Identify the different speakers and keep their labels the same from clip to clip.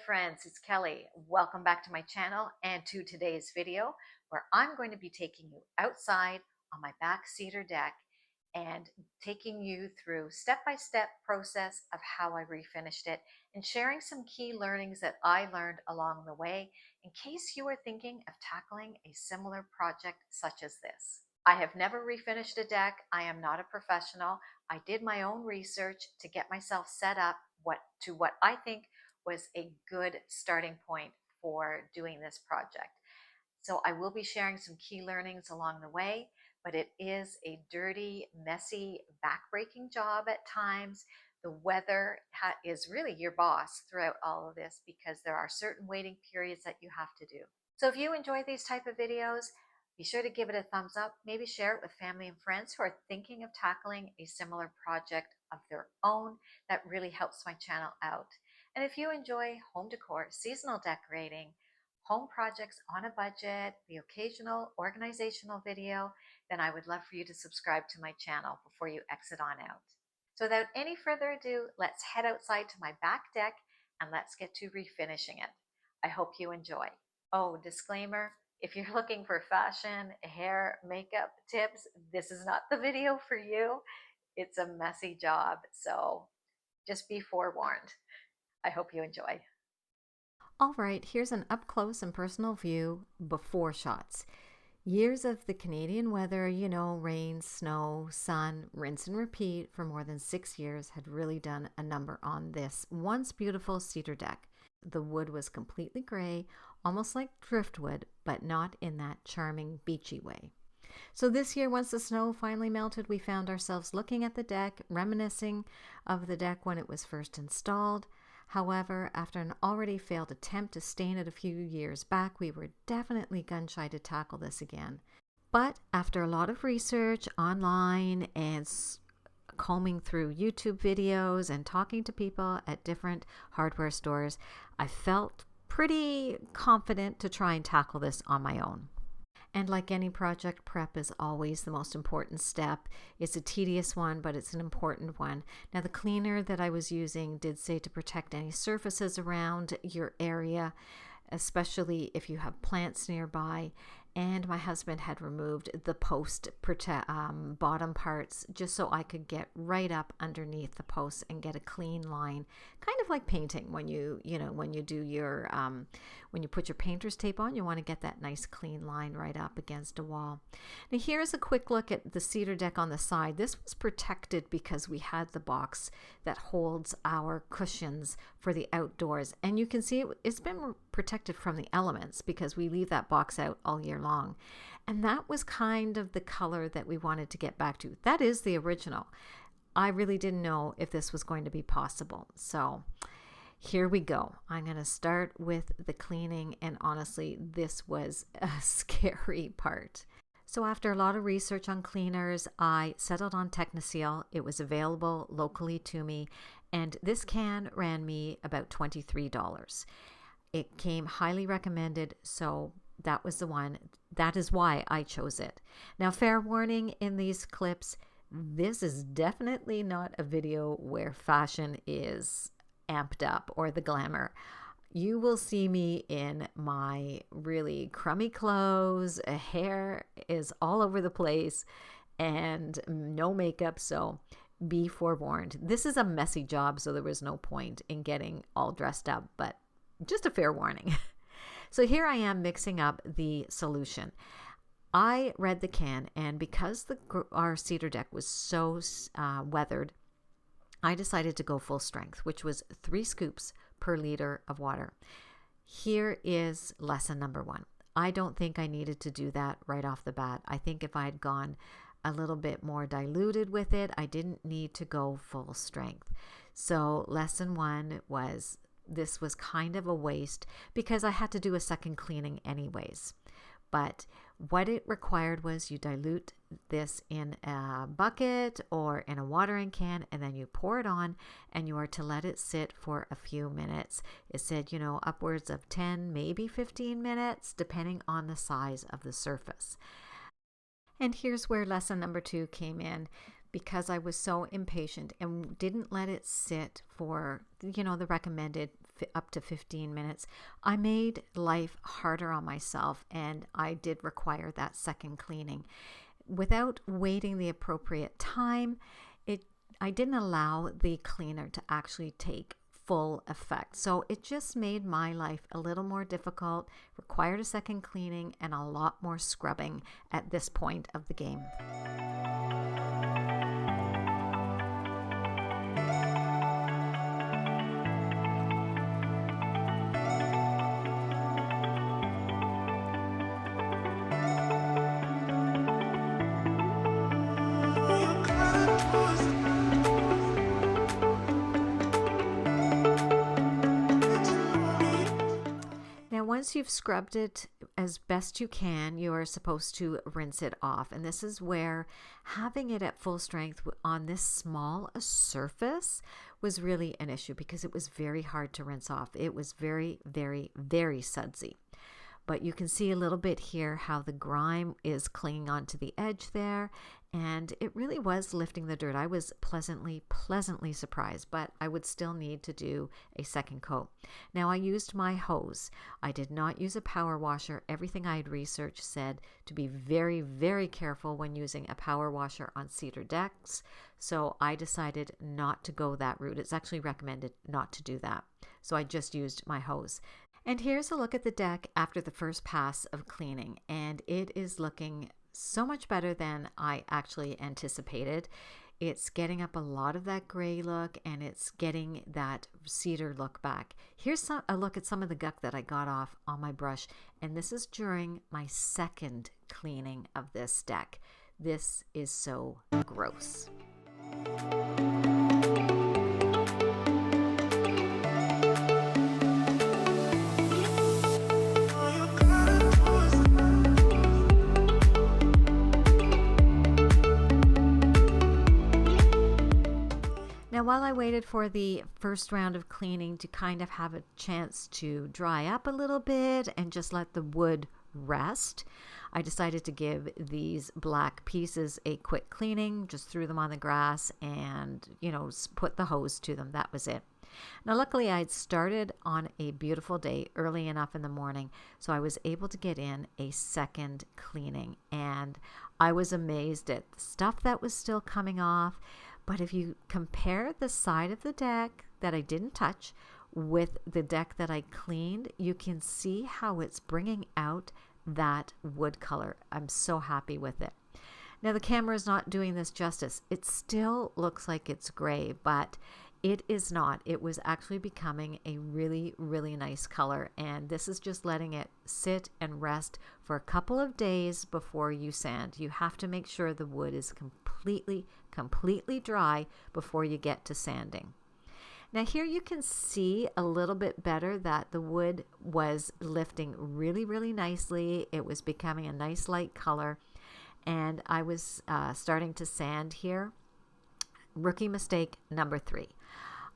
Speaker 1: friends, it's Kelly. Welcome back to my channel and to today's video where I'm going to be taking you outside on my back cedar deck and taking you through step-by-step process of how I refinished it and sharing some key learnings that I learned along the way in case you are thinking of tackling a similar project such as this. I have never refinished a deck. I am not a professional. I did my own research to get myself set up what I think was a good starting point for doing this project. So I will be sharing some key learnings along the way, but it is a dirty, messy, backbreaking job at times. The weather is really your boss throughout all of this because there are certain waiting periods that you have to do. So if you enjoy these type of videos, be sure to give it a thumbs up, maybe share it with family and friends who are thinking of tackling a similar project of their own. That really helps my channel out. And if you enjoy home decor, seasonal decorating, home projects on a budget, the occasional organizational video, then I would love for you to subscribe to my channel before you exit on out. So without any further ado, let's head outside to my back deck and let's get to refinishing it. I hope you enjoy. Oh, disclaimer, if you're looking for fashion, hair, makeup tips, this is not the video for you. It's a messy job, so just be forewarned. I hope you enjoy.
Speaker 2: All right, here's an up-close and personal view before shots. Years of the Canadian weather, rain, snow, sun, rinse and repeat for more than 6 years had really done a number on this once beautiful cedar deck. The wood was completely gray, almost like driftwood, but not in that charming beachy way. So this year, once the snow finally melted, we found ourselves looking at the deck, reminiscing of the deck when it was first installed. However, after an already failed attempt to stain it a few years back, we were definitely gun-shy to tackle this again. But after a lot of research online and combing through YouTube videos and talking to people at different hardware stores, I felt pretty confident to try and tackle this on my own. And like any project, prep is always the most important step. It's a tedious one, but it's an important one. Now, the cleaner that I was using did say to protect any surfaces around your area, especially if you have plants nearby. And my husband had removed the post bottom parts just so I could get right up underneath the posts and get a clean line, kind of like painting. When you do your when you put your painter's tape on, you want to get that nice clean line right up against a wall. Now here's a quick look at the cedar deck on the side. This was protected because we had the box that holds our cushions for the outdoors, and you can see it's been protected from the elements because we leave that box out all year long. And that was kind of the color that we wanted to get back to. That is the original. I really didn't know if this was going to be possible. So here we go. I'm going to start with the cleaning, and honestly, this was a scary part. So after a lot of research on cleaners, I settled on Techniseal. It was available locally to me, and this can ran me about $23. It came highly recommended, so that was the one. That is why I chose it. Now, fair warning in these clips, this is definitely not a video where fashion is amped up or the glamour. You will see me in my really crummy clothes, hair is all over the place, and no makeup, so be forewarned. This is a messy job, so there was no point in getting all dressed up, but just a fair warning. So here I am mixing up the solution. I read the can, and because our cedar deck was so weathered, I decided to go full strength, which was 3 scoops per liter of water. Here is lesson number 1. I don't think I needed to do that right off the bat. I think if I had gone a little bit more diluted with it, I didn't need to go full strength. So lesson 1 was this was kind of a waste because I had to do a second cleaning anyways. But what it required was you dilute this in a bucket or in a watering can, and then you pour it on, and you are to let it sit for a few minutes. It said, upwards of 10, maybe 15 minutes, depending on the size of the surface. And here's where lesson number 2 came in. because I was so impatient and didn't let it sit for, the recommended up to 15 minutes, I made life harder on myself, and I did require that second cleaning. Without waiting the appropriate time, I didn't allow the cleaner to actually take full effect. So it just made my life a little more difficult, required a second cleaning, and a lot more scrubbing at this point of the game. Now, once you've scrubbed it as best you can, you are supposed to rinse it off. And this is where having it at full strength on this small a surface was really an issue, because it was very hard to rinse off. It was very, very, very sudsy. But you can see a little bit here how the grime is clinging onto the edge there, and it really was lifting the dirt. I was pleasantly surprised, but I would still need to do a second coat. Now, I used my hose. I did not use a power washer. Everything I had researched said to be very, very careful when using a power washer on cedar decks, so I decided not to go that route. It's actually recommended not to do that. So I just used my hose. And here's a look at the deck after the first pass of cleaning, and it is looking so much better than I actually anticipated. It's getting up a lot of that gray look, and it's getting that cedar look back. Here's a look at some of the gunk that I got off on my brush, and this is during my second cleaning of this deck. This is so gross. Now, while I waited for the first round of cleaning to kind of have a chance to dry up a little bit and just let the wood rest, I decided to give these black pieces a quick cleaning. Just threw them on the grass and, put the hose to them. That was it. Now, luckily, I'd started on a beautiful day early enough in the morning, so I was able to get in a second cleaning, and I was amazed at the stuff that was still coming off. But if you compare the side of the deck that I didn't touch with the deck that I cleaned, you can see how it's bringing out that wood color. I'm so happy with it. Now, the camera is not doing this justice. It still looks like it's gray, but it is not. It was actually becoming a really, really nice color, and this is just letting it sit and rest for a couple of days before you sand. You have to make sure the wood is completely dry before you get to sanding. Now, here you can see a little bit better that the wood was lifting really, really nicely. It was becoming a nice light color, and I was starting to sand here. Rookie mistake number 3.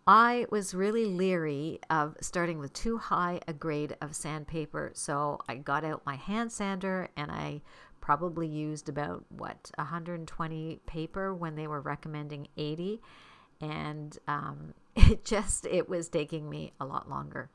Speaker 2: I was really leery of starting with too high a grade of sandpaper, so I got out my hand sander and I probably used about 120 paper when they were recommending 80, and it was taking me a lot longer.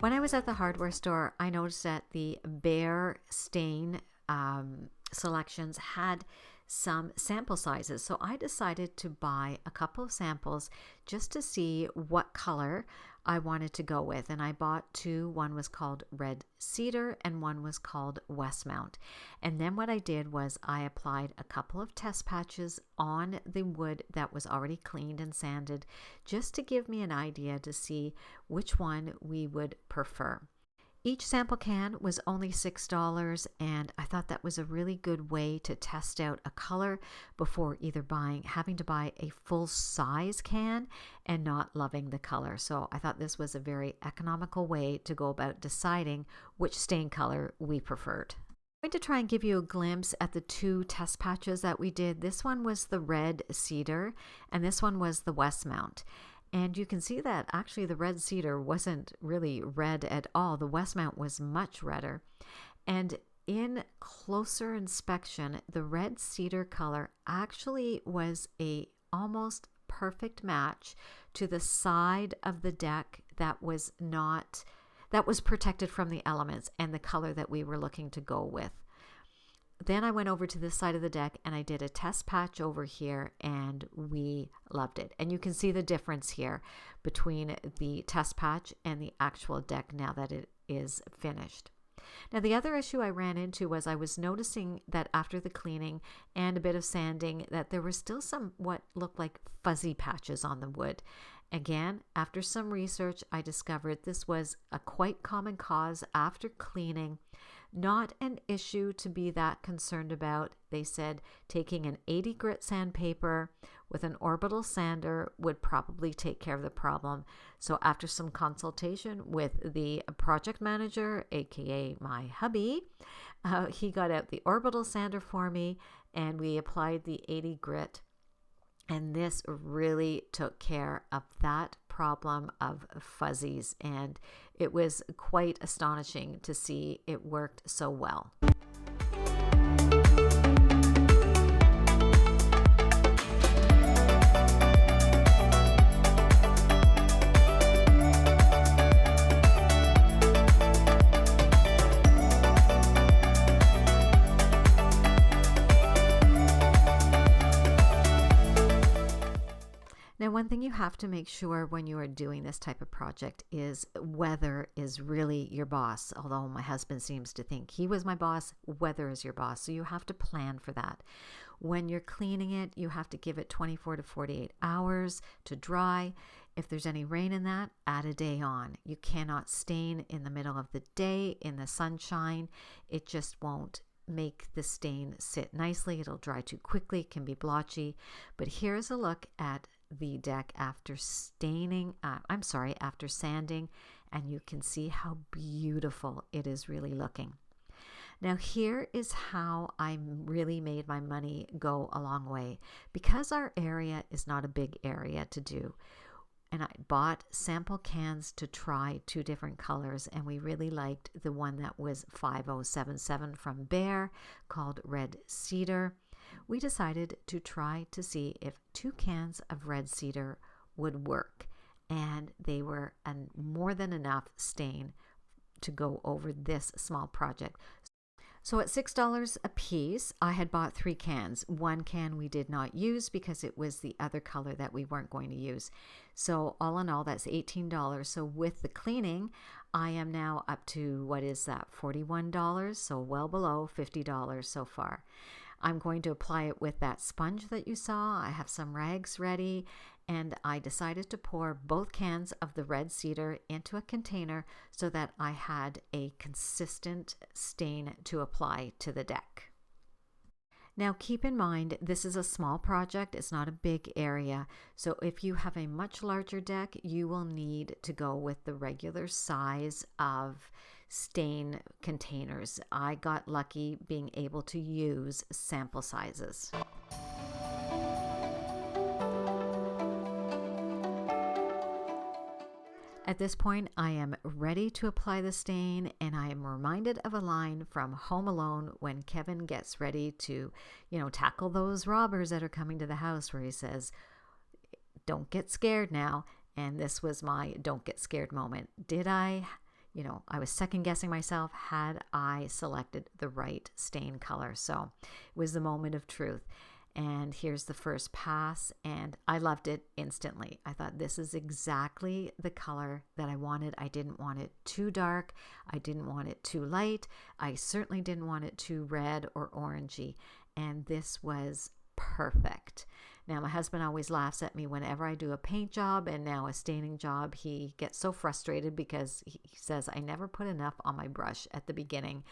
Speaker 2: When I was at the hardware store, I noticed that the Bear stain selections had some sample sizes. So I decided to buy a couple of samples just to see what color I wanted to go with. And I bought 2. One was called Red Cedar and one was called Westmount. And then what I did was I applied a couple of test patches on the wood that was already cleaned and sanded, just to give me an idea to see which one we would prefer. Each sample can was only $6, and I thought that was a really good way to test out a color before either having to buy a full size can and not loving the color. So I thought this was a very economical way to go about deciding which stain color we preferred. I'm going to try and give you a glimpse at the two test patches that we did. This one was the red cedar and this one was the Westmount. And you can see that actually the red cedar wasn't really red at all. The Westmount was much redder. And in closer inspection, the red cedar color actually was a almost perfect match to the side of the deck that was protected from the elements and the color that we were looking to go with. Then I went over to this side of the deck and I did a test patch over here and we loved it. And you can see the difference here between the test patch and the actual deck now that it is finished. Now the other issue I ran into was I was noticing that after the cleaning and a bit of sanding that there were still some what looked like fuzzy patches on the wood. Again, after some research, I discovered this was a quite common cause after cleaning. Not an issue to be that concerned about. They said taking an 80 grit sandpaper with an orbital sander would probably take care of the problem. So after some consultation with the project manager, aka my hubby, he got out the orbital sander for me and we applied the 80 grit. And this really took care of that problem of fuzzies. And it was quite astonishing to see it worked so well. Now, one thing you have to make sure when you are doing this type of project is weather is really your boss. Although my husband seems to think he was my boss, weather is your boss. So you have to plan for that. When you're cleaning it, you have to give it 24 to 48 hours to dry. If there's any rain in that, add a day on. You cannot stain in the middle of the day in the sunshine. It just won't make the stain sit nicely. It'll dry too quickly, it can be blotchy. But here's a look at the deck after after sanding, and you can see how beautiful it is really looking. Now here is how I really made my money go a long way. Because our area is not a big area to do, and I bought sample cans to try two different colors, and we really liked the one that was 5077 from Bear called Red Cedar. We decided to try to see if 2 cans of red cedar would work, and they were more than enough stain to go over this small project. So at $6 a piece, I had bought 3 cans. 1 can we did not use because it was the other color that we weren't going to use. So all in all, that's $18. So with the cleaning, I am now up to, what is that, $41? So well below $50 so far. I'm going to apply it with that sponge that you saw. I have some rags ready, and I decided to pour both cans of the red cedar into a container so that I had a consistent stain to apply to the deck. Now keep in mind, this is a small project, it's not a big area, so if you have a much larger deck, you will need to go with the regular size of stain containers. I got lucky being able to use sample sizes. At this point, I am ready to apply the stain, and I am reminded of a line from Home Alone when Kevin gets ready to, tackle those robbers that are coming to the house, where he says, "Don't get scared now." And this was my don't get scared moment. Did I was second guessing myself. Had I selected the right stain color? So it was the moment of truth. And here's the first pass, and I loved it instantly. I thought this is exactly the color that I wanted. I didn't want it too dark. I didn't want it too light. I certainly didn't want it too red or orangey. And this was perfect. Now, my husband always laughs at me whenever I do a paint job and now a staining job. He gets so frustrated because he says I never put enough on my brush at the beginning,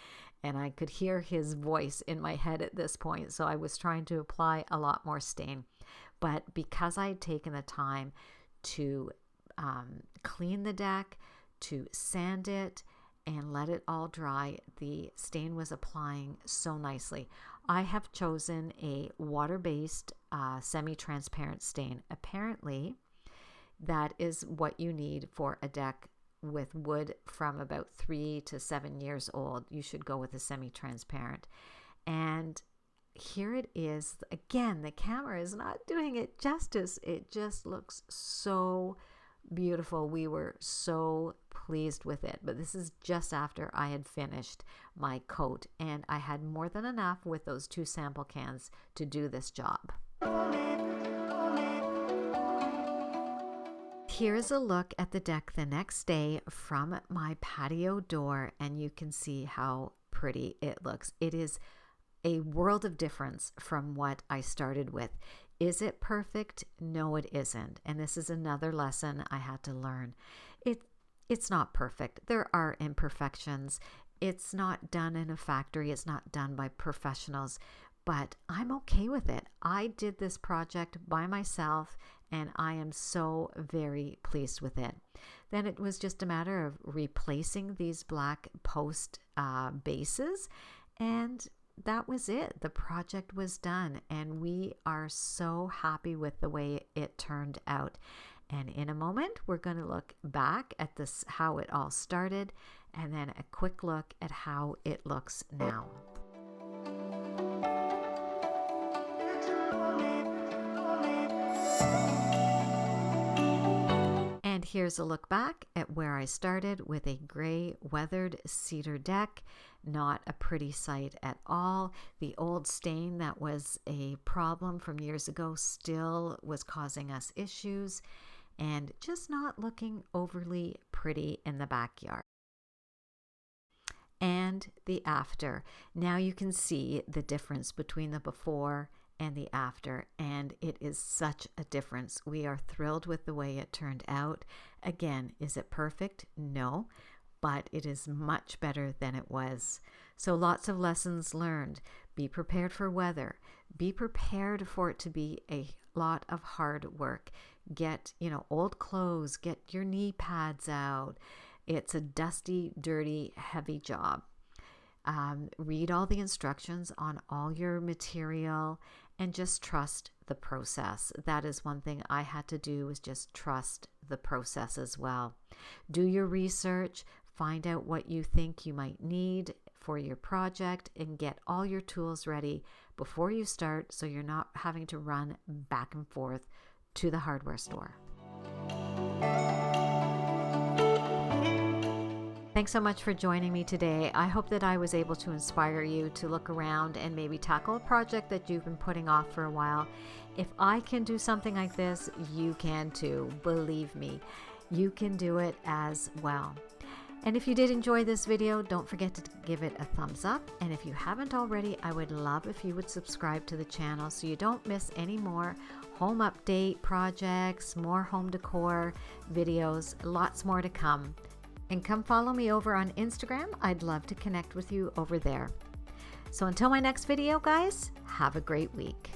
Speaker 2: and I could hear his voice in my head at this point. So I was trying to apply a lot more stain. But because I had taken the time to clean the deck, to sand it, and let it all dry, the stain was applying so nicely. I have chosen a water-based semi-transparent stain. Apparently, that is what you need for a deck with wood from about 3 to 7 years old. You should go with a semi-transparent. And here it is. Again, the camera is not doing it justice. It just looks so beautiful. We were so pleased with it. But this is just after I had finished my coat, and I had more than enough with those 2 sample cans to do this job. Here's a look at the deck the next day from my patio door, and you can see how pretty it looks. It is a world of difference from what I started with. Is it perfect? No, it isn't. And this is another lesson I had to learn. It's not perfect. There are imperfections. It's not done in a factory. It's not done by professionals, but I'm okay with it. I did this project by myself, and I am so very pleased with it. Then it was just a matter of replacing these black post bases, and that was it. The project was done, and we are so happy with the way it turned out. And in a moment, we're going to look back at this, how it all started, and then a quick look at how it looks now. And here's a look back at where I started with a gray weathered cedar deck. Not a pretty sight at all. The old stain that was a problem from years ago still was causing us issues, and just not looking overly pretty in the backyard. And the after. Now you can see the difference between the before and the after, and it is such a difference. We are thrilled with the way it turned out. Again, is it perfect? No, but it is much better than it was. So lots of lessons learned. Be prepared for weather. Be prepared for it to be a lot of hard work. Get, old clothes, get your knee pads out. It's a dusty, dirty, heavy job. Read all the instructions on all your material and just trust the process. That is one thing I had to do, is just trust the process as well. Do your research, find out what you think you might need for your project, and get all your tools ready before you start, so you're not having to run back and forth to the hardware store. Thanks so much for joining me today. I hope that I was able to inspire you to look around and maybe tackle a project that you've been putting off for a while. If I can do something like this, you can too. Believe me, you can do it as well. And if you did enjoy this video, don't forget to give it a thumbs up. And if you haven't already, I would love if you would subscribe to the channel so you don't miss any more home update projects, more home decor videos, lots more to come. And come follow me over on Instagram. I'd love to connect with you over there. So until my next video, guys, have a great week.